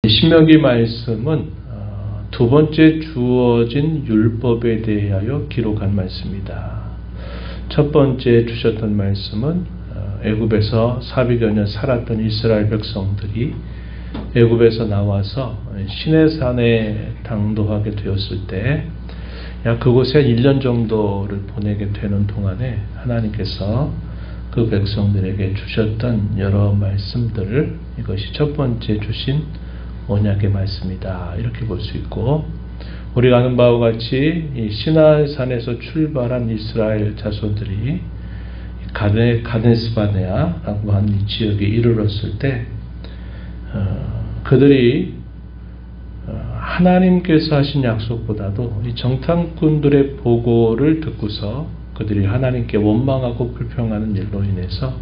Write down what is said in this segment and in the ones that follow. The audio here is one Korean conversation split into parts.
신명기 말씀은 두 번째 주어진 율법에 대하여 기록한 말씀입니다. 첫 번째 주셨던 말씀은 애굽에서 400여 년 살았던 이스라엘 백성들이 애굽에서 나와서 시내산에 당도하게 되었을 때 약 그곳에 1년 정도를 보내게 되는 동안에 하나님께서 그 백성들에게 주셨던 여러 말씀들을, 이것이 첫 번째 주신 언약의 말씀이다, 이렇게 볼 수 있고, 우리가 아는 바와 같이 이 시내산에서 출발한 이스라엘 자손들이 가데스바네아라고 하는 이 지역에 이르렀을 때 그들이 하나님께서 하신 약속보다도 이 정탐꾼들의 보고를 듣고서 그들이 하나님께 원망하고 불평하는 일로 인해서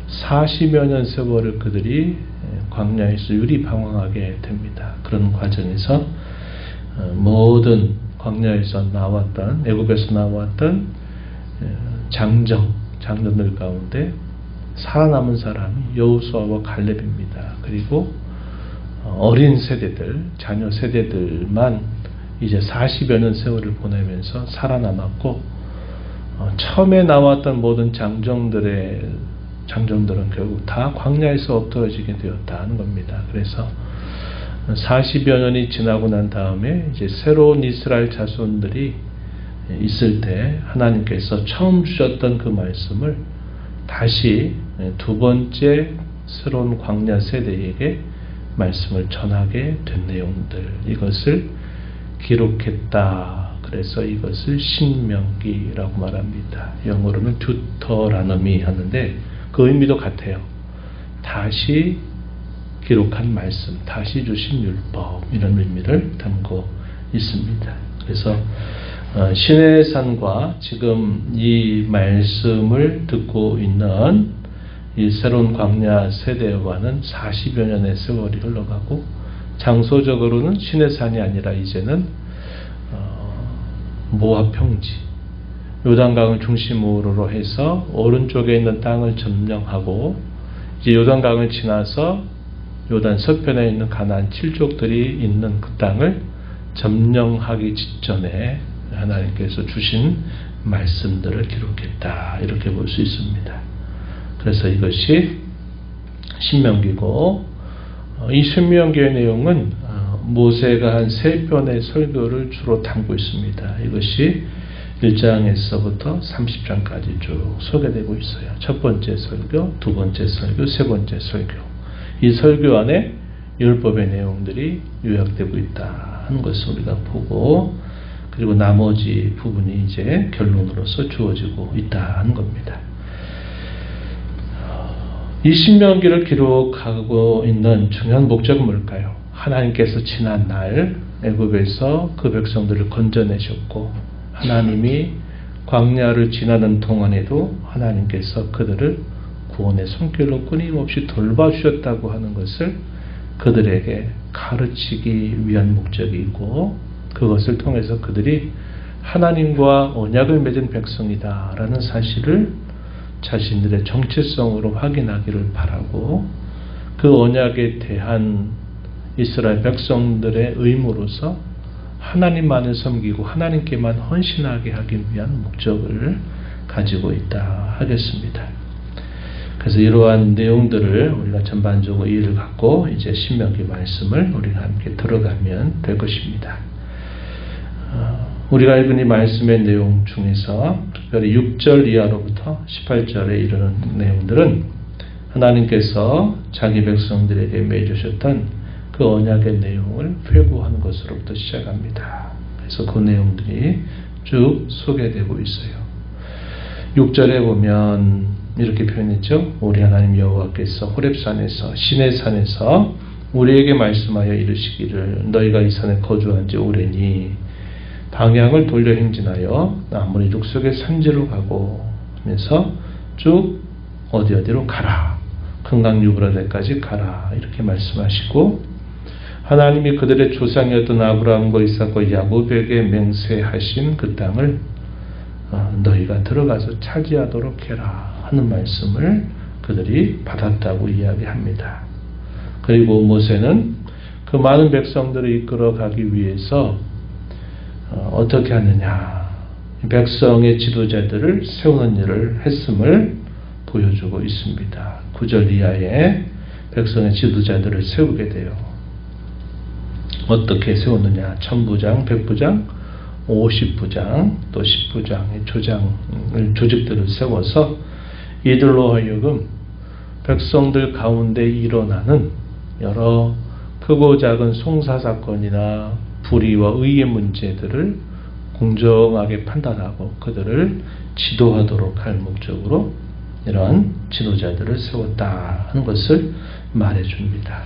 40여 년 세월을 그들이 광야에서 유리방황하게 됩니다. 그런 과정에서 모든 광야에서 나왔던, 애굽에서 나왔던 장정들 가운데 살아남은 사람이 여호수아와 갈렙입니다. 그리고 어린 세대들, 자녀 세대들만 이제 40여 년 세월을 보내면서 살아남았고, 처음에 나왔던 모든 장정들은 결국 다 광야에서 엎드러지게 되었다는 겁니다. 그래서 40여 년이 지나고 난 다음에 이제 새로운 이스라엘 자손들이 있을 때 하나님께서 처음 주셨던 그 말씀을 다시 두 번째 새로운 광야 세대에게 말씀을 전하게 된 내용들, 이것을 기록했다. 그래서 이것을 신명기라고 말합니다. 영어로는 듀터라노미 하는데 그 의미도 같아요. 다시 기록한 말씀, 다시 주신 율법, 이런 의미를 담고 있습니다. 그래서 시내산과 지금 이 말씀을 듣고 있는 이 새로운 광야 세대와는 40여 년의 세월이 흘러가고, 장소적으로는 시내산이 아니라 이제는 모압 평지, 요단강을 중심으로 해서 오른쪽에 있는 땅을 점령하고, 이제 요단강을 지나서 요단 서편에 있는 가나안 7족들이 있는 그 땅을 점령하기 직전에 하나님께서 주신 말씀들을 기록했다, 이렇게 볼 수 있습니다. 그래서 이것이 신명기고, 이 신명기의 내용은 모세가 한 3편의 설교를 주로 담고 있습니다. 이것이 1장에서부터 30장까지 쭉 소개되고 있어요. 첫 번째 설교, 두 번째 설교, 세 번째 설교. 이 설교 안에 율법의 내용들이 요약되고 있다 하는 것을 우리가 보고, 그리고 나머지 부분이 이제 결론으로서 주어지고 있다 하는 겁니다. 이 신명기를 기록하고 있는 중요한 목적은 뭘까요? 하나님께서 지난 날 애굽에서 그 백성들을 건져내셨고, 하나님이 광야를 지나는 동안에도 하나님께서 그들을 구원의 손길로 끊임없이 돌봐주셨다고 하는 것을 그들에게 가르치기 위한 목적이 있고, 그것을 통해서 그들이 하나님과 언약을 맺은 백성이다라는 사실을 자신들의 정체성으로 확인하기를 바라고, 그 언약에 대한 이스라엘 백성들의 의무로서 하나님만을 섬기고 하나님께만 헌신하게 하기 위한 목적을 가지고 있다 하겠습니다. 그래서 이러한 내용들을 우리가 전반적으로 이해를 갖고 이제 신명기 말씀을 우리가 함께 들어가면 될 것입니다. 우리가 읽은 이 말씀의 내용 중에서 특별히 6절 이하로부터 18절에 이르는 내용들은 하나님께서 자기 백성들에게 맺으셨던 그 언약의 내용을 회고하는 것으로부터 시작합니다. 그래서 그 내용들이 쭉 소개되고 있어요. 6절에 보면 이렇게 표현했죠. 우리 하나님 여호와께서 호렙산에서, 시내산에서 우리에게 말씀하여 이르시기를, 너희가 이 산에 거주한 지 오래니 방향을 돌려 행진하여 아모리 족속의 산지로 가고 하면서 쭉 어디로 가라, 금강 유브라데까지 가라, 이렇게 말씀하시고, 하나님이 그들의 조상이었던 아브라함과 이삭과 야곱에게 맹세하신 그 땅을 너희가 들어가서 차지하도록 해라 하는 말씀을 그들이 받았다고 이야기합니다. 그리고 모세는 그 많은 백성들을 이끌어가기 위해서 어떻게 하느냐, 백성의 지도자들을 세우는 일을 했음을 보여주고 있습니다. 9절 이하에 백성의 지도자들을 세우게 돼요. 어떻게 세우느냐, 천부장, 백부장, 50부장, 또 10부장의 조직들을 세워서 이들로 하여금 백성들 가운데 일어나는 여러 크고 작은 송사사건이나 불의와 의의 문제들을 공정하게 판단하고 그들을 지도하도록 할 목적으로 이러한 지도자들을 세웠다 하는 것을 말해줍니다.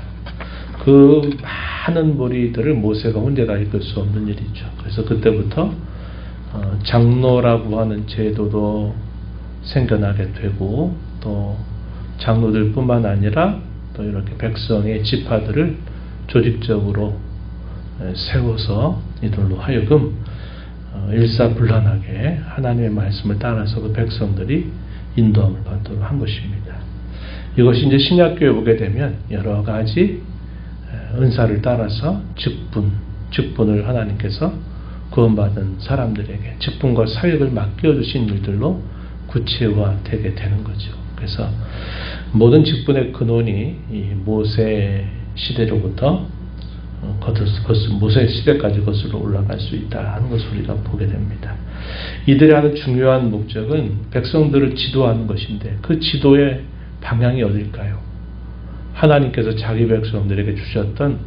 그 많은 무리들을 모세가 혼자 다 이끌 수 없는 일이죠. 그래서 그때부터 장로라고 하는 제도도 생겨나게 되고, 또 장로들 뿐만 아니라 또 이렇게 백성의 지파들을 조직적으로 세워서 이들로 하여금 일사불란하게 하나님의 말씀을 따라서 그 백성들이 인도함을 받도록 한 것입니다. 이것이 이제 신약교회 보게 되면 여러 가지 은사를 따라서 직분을 하나님께서 구원받은 사람들에게 직분과 사역을 맡겨주신 일들로 구체화되게 되는 거죠. 그래서 모든 직분의 근원이 이 모세 시대로부터 모세 시대까지 거슬러 올라갈 수 있다 하는 것을 우리가 보게 됩니다. 이들의 하는 중요한 목적은 백성들을 지도하는 것인데, 그 지도의 방향이 어딜까요? 하나님께서 자기 백성들에게 주셨던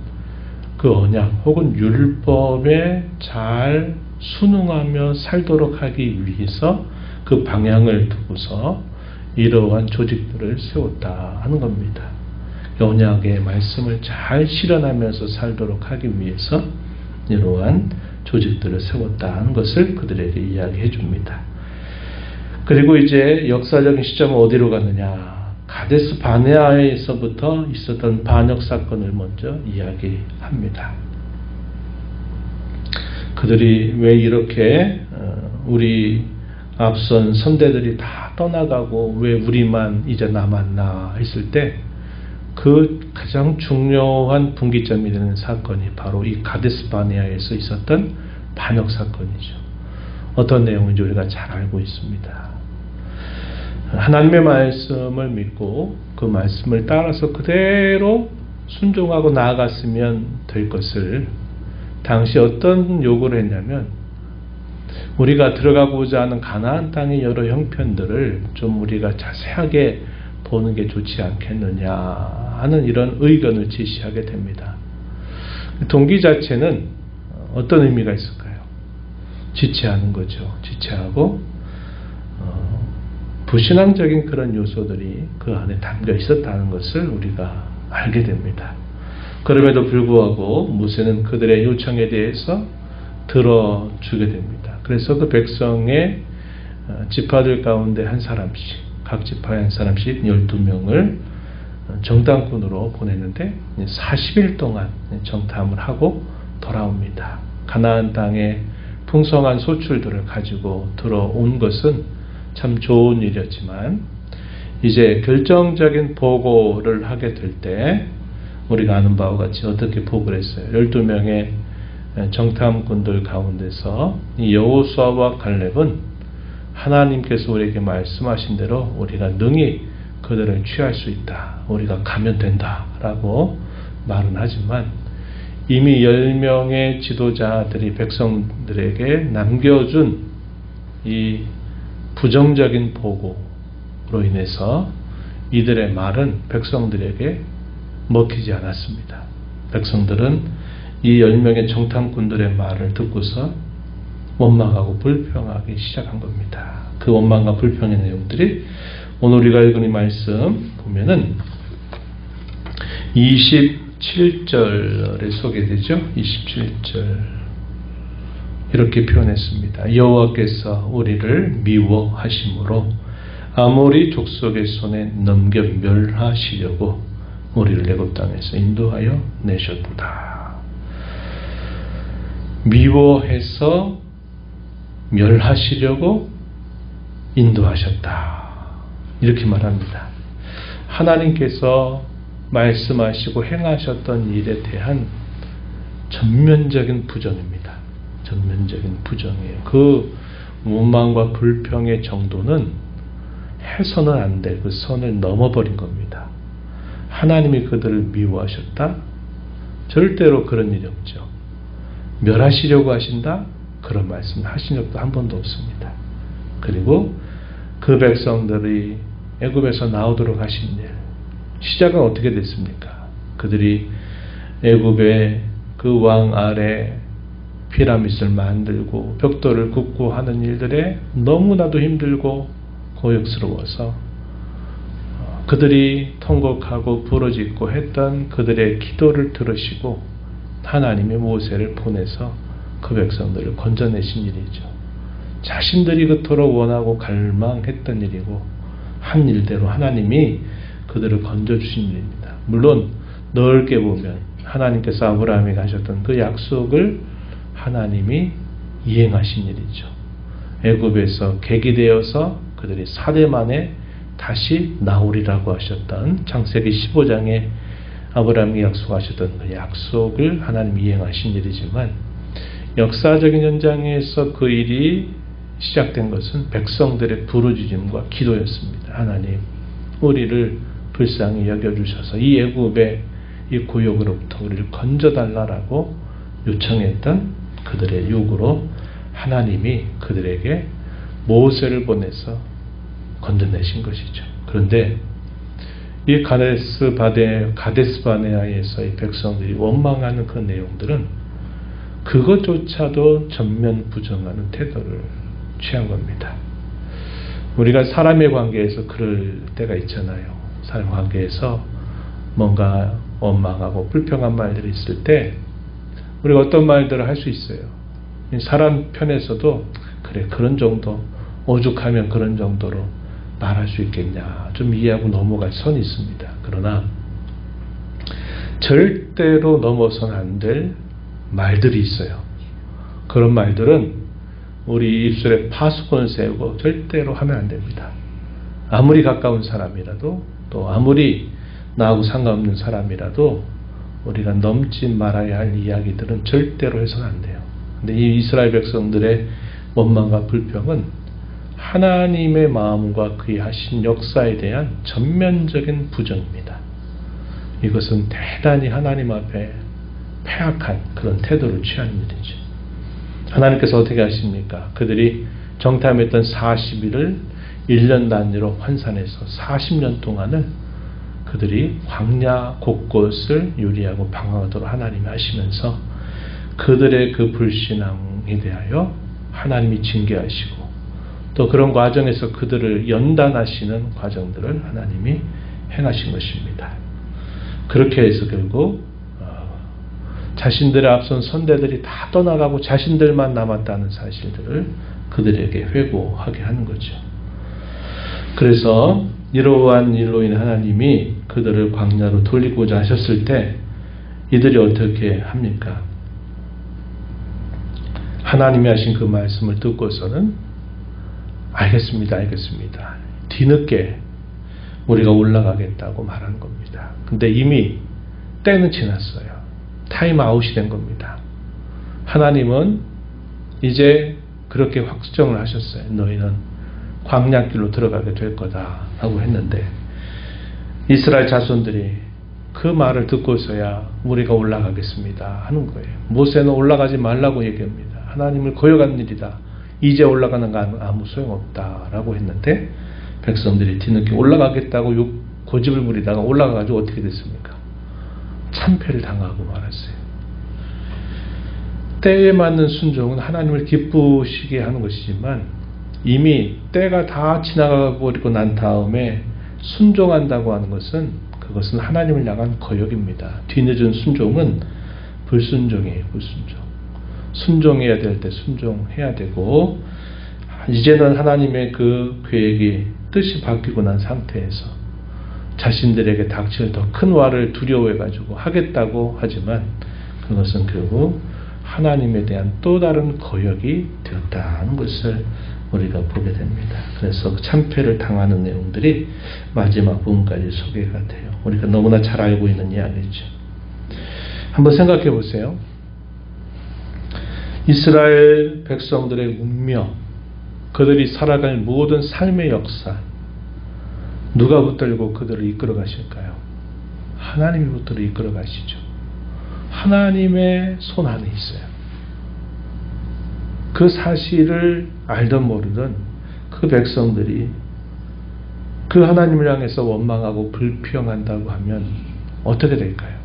그 언약 혹은 율법에 잘 순응하며 살도록 하기 위해서 그 방향을 두고서 이러한 조직들을 세웠다 하는 겁니다. 언약의 말씀을 잘 실현하면서 살도록 하기 위해서 이러한 조직들을 세웠다 하는 것을 그들에게 이야기해 줍니다. 그리고 이제 역사적인 시점은 어디로 갔느냐, 가데스 바네아에서부터 있었던 반역 사건을 먼저 이야기합니다. 그들이 왜 이렇게 우리 앞선 선대들이 다 떠나가고 왜 우리만 이제 남았나 했을 때, 그 가장 중요한 분기점이 되는 사건이 바로 이 가데스 바네아에서 있었던 반역 사건이죠. 어떤 내용인지 우리가 잘 알고 있습니다. 하나님의 말씀을 믿고 그 말씀을 따라서 그대로 순종하고 나아갔으면 될 것을 당시 어떤 요구를 했냐면, 우리가 들어가고자 하는 가나안 땅의 여러 형편들을 좀 우리가 자세하게 보는 게 좋지 않겠느냐 하는 이런 의견을 제시하게 됩니다. 동기 자체는 어떤 의미가 있을까요? 지체하는 거죠. 지체하고 부신앙적인 그런 요소들이 그 안에 담겨 있었다는 것을 우리가 알게 됩니다. 그럼에도 불구하고 모세는 그들의 요청에 대해서 들어주게 됩니다. 그래서 그 백성의 지파들 가운데 한 사람씩, 각 지파에 한 사람씩 12명을 정탐꾼으로 보냈는데 40일 동안 정탐을 하고 돌아옵니다. 가나안 땅의 풍성한 소출들을 가지고 들어온 것은 참 좋은 일이었지만, 이제 결정적인 보고를 하게 될 때 우리가 아는 바와 같이 어떻게 보고를 했어요. 12명의 정탐꾼들 가운데서 이 여호수아와 갈렙은 하나님께서 우리에게 말씀하신 대로 우리가 능히 그들을 취할 수 있다, 우리가 가면 된다 라고 말은 하지만, 이미 10명의 지도자들이 백성들에게 남겨준 이 부정적인 보고로 인해서 이들의 말은 백성들에게 먹히지 않았습니다. 백성들은 이 10명의 정탐꾼들의 말을 듣고서 원망하고 불평하기 시작한 겁니다. 그 원망과 불평의 내용들이 오늘 우리가 읽은 이 말씀 보면은 27절에 소개되죠. 27절 이렇게 표현했습니다. 여호와께서 우리를 미워하심으로 아모리 족속의 손에 넘겨 멸하시려고 우리를 애굽 땅에서 인도하여 내셨다. 미워해서 멸하시려고 인도하셨다. 이렇게 말합니다. 하나님께서 말씀하시고 행하셨던 일에 대한 전면적인 부정입니다. 전면적인 부정이에요. 그 원망과 불평의 정도는 해서는 안 될 그 선을 넘어버린 겁니다. 하나님이 그들을 미워하셨다? 절대로 그런 일이 없죠. 멸하시려고 하신다? 그런 말씀 하신 적도 한 번도 없습니다. 그리고 그 백성들이 애굽에서 나오도록 하신 일, 시작은 어떻게 됐습니까? 그들이 애굽의 그 왕 아래 피라밋을 만들고 벽돌을 굽고 하는 일들에 너무나도 힘들고 고역스러워서 그들이 통곡하고 부르짖고 했던 그들의 기도를 들으시고 하나님의 모세를 보내서 그 백성들을 건져내신 일이죠. 자신들이 그토록 원하고 갈망했던 일이고 한 일대로 하나님이 그들을 건져주신 일입니다. 물론 넓게 보면 하나님께서 아브라함에게 하셨던 그 약속을 하나님이 이행하신 일이죠. 애굽에서 객이 되어서 그들이 4대 만에 다시 나오리라고 하셨던 창세기 15장에 아브라함이 약속하셨던 그 약속을 하나님이 이행하신 일이지만 역사적인 현장에서 그 일이 시작된 것은 백성들의 부르짖음과 기도였습니다. 하나님, 우리를 불쌍히 여겨주셔서 이 애굽의 이 고역으로부터 우리를 건져달라라고 요청했던 그들의 요구로 하나님이 그들에게 모세를 보내서 건져내신 것이죠. 그런데 이 가데스 바네아에서의 백성들이 원망하는 그 내용들은 그것조차도 전면 부정하는 태도를 취한 겁니다. 우리가 사람의 관계에서 그럴 때가 있잖아요. 사람 관계에서 뭔가 원망하고 불평한 말들이 있을 때 우리가 어떤 말들을 할 수 있어요. 사람 편에서도 그래, 그런 정도, 오죽하면 그런 정도로 말할 수 있겠냐, 좀 이해하고 넘어갈 선이 있습니다. 그러나 절대로 넘어서는 안 될 말들이 있어요. 그런 말들은 우리 입술에 파수꾼을 세우고 절대로 하면 안 됩니다. 아무리 가까운 사람이라도, 또 아무리 나하고 상관없는 사람이라도 우리가 넘지 말아야 할 이야기들은 절대로 해서는 안 돼요. 근데 이 이스라엘 백성들의 원망과 불평은 하나님의 마음과 그의 하신 역사에 대한 전면적인 부정입니다. 이것은 대단히 하나님 앞에 패악한 그런 태도를 취하는 일이죠. 하나님께서 어떻게 하십니까? 그들이 정탐했던 40일을 1년 단위로 환산해서 40년 동안을 그들이 광야 곳곳을 유리하고 방황하도록 하나님이 하시면서 그들의 그 불신앙에 대하여 하나님이 징계하시고 또 그런 과정에서 그들을 연단하시는 과정들을 하나님이 행하신 것입니다. 그렇게 해서 결국 자신들의 앞선 선대들이 다 떠나가고 자신들만 남았다는 사실들을 그들에게 회고하게 하는 거죠. 그래서 이러한 일로 인해 하나님이 그들을 광야로 돌리고자 하셨을 때 이들이 어떻게 합니까? 하나님이 하신 그 말씀을 듣고서는 알겠습니다. 뒤늦게 우리가 올라가겠다고 말하는 겁니다. 근데 이미 때는 지났어요. 타임아웃이 된 겁니다. 하나님은 이제 그렇게 확정을 하셨어요. 너희는 광야길로 들어가게 될 거다 라고 했는데 이스라엘 자손들이 그 말을 듣고서야 우리가 올라가겠습니다 하는 거예요. 모세는 올라가지 말라고 얘기합니다. 하나님을 거역하는 일이다. 이제 올라가는 건 아무 소용없다라고 했는데 백성들이 뒤늦게 올라가겠다고 고집을 부리다가 올라가가지고 어떻게 됐습니까? 참패를 당하고 말았어요. 때에 맞는 순종은 하나님을 기쁘시게 하는 것이지만 이미 때가 다 지나가 버리고 난 다음에 순종한다고 하는 것은 그것은 하나님을 향한 거역입니다. 뒤늦은 순종은 불순종이에요. 불순종. 순종해야 될 때 순종해야 되고 이제는 하나님의 그 계획이 뜻이 바뀌고 난 상태에서 자신들에게 닥칠 더 큰 화를 두려워해가지고 하겠다고 하지만 그것은 결국 하나님에 대한 또 다른 거역이 되었다는 것을 우리가 보게 됩니다. 그래서 참패를 당하는 내용들이 마지막 부분까지 소개가 돼요. 우리가 너무나 잘 알고 있는 이야기죠. 한번 생각해 보세요. 이스라엘 백성들의 운명, 그들이 살아갈 모든 삶의 역사, 누가 붙들고 그들을 이끌어 가실까요? 하나님이 붙들어 이끌어 가시죠. 하나님의 손 안에 있어요. 그 사실을 알든 모르든 그 백성들이 그 하나님을 향해서 원망하고 불평한다고 하면 어떻게 될까요?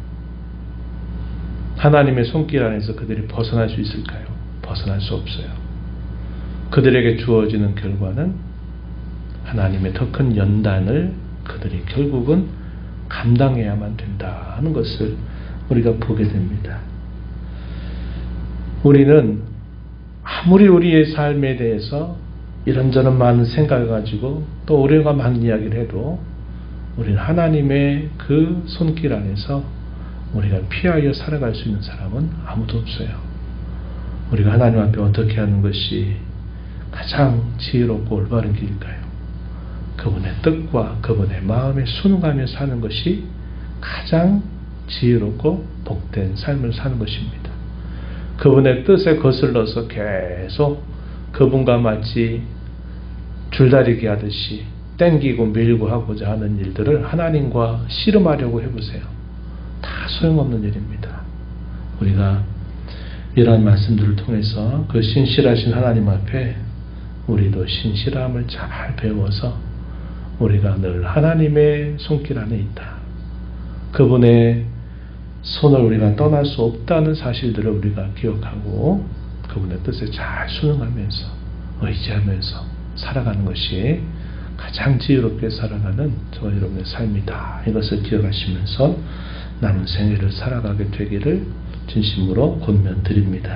하나님의 손길 안에서 그들이 벗어날 수 있을까요? 벗어날 수 없어요. 그들에게 주어지는 결과는 하나님의 더 큰 연단을 그들이 결국은 감당해야만 된다 하는 것을 우리가 보게 됩니다. 우리는 아무리 우리의 삶에 대해서 이런저런 많은 생각을 가지고 또 우리가 많은 이야기를 해도 우리는 하나님의 그 손길 안에서 우리가 피하여 살아갈 수 있는 사람은 아무도 없어요. 우리가 하나님 앞에 어떻게 하는 것이 가장 지혜롭고 올바른 길일까요? 그분의 뜻과 그분의 마음에 순응하며 사는 것이 가장 지혜롭고 복된 삶을 사는 것입니다. 그분의 뜻에 거슬러서 계속 그분과 마치 줄다리기 하듯이 땡기고 밀고 하고자 하는 일들을 하나님과 씨름하려고 해보세요. 다 소용없는 일입니다. 우리가 이러한 말씀들을 통해서 그 신실하신 하나님 앞에 우리도 신실함을 잘 배워서 우리가 늘 하나님의 손길 안에 있다. 그분의 손을 우리가 떠날 수 없다는 사실들을 우리가 기억하고 그분의 뜻에 잘 순응하면서 의지하면서 살아가는 것이 가장 지혜롭게 살아가는 저와 여러분의 삶이다. 이것을 기억하시면서 남은 생애를 살아가게 되기를 진심으로 권면드립니다.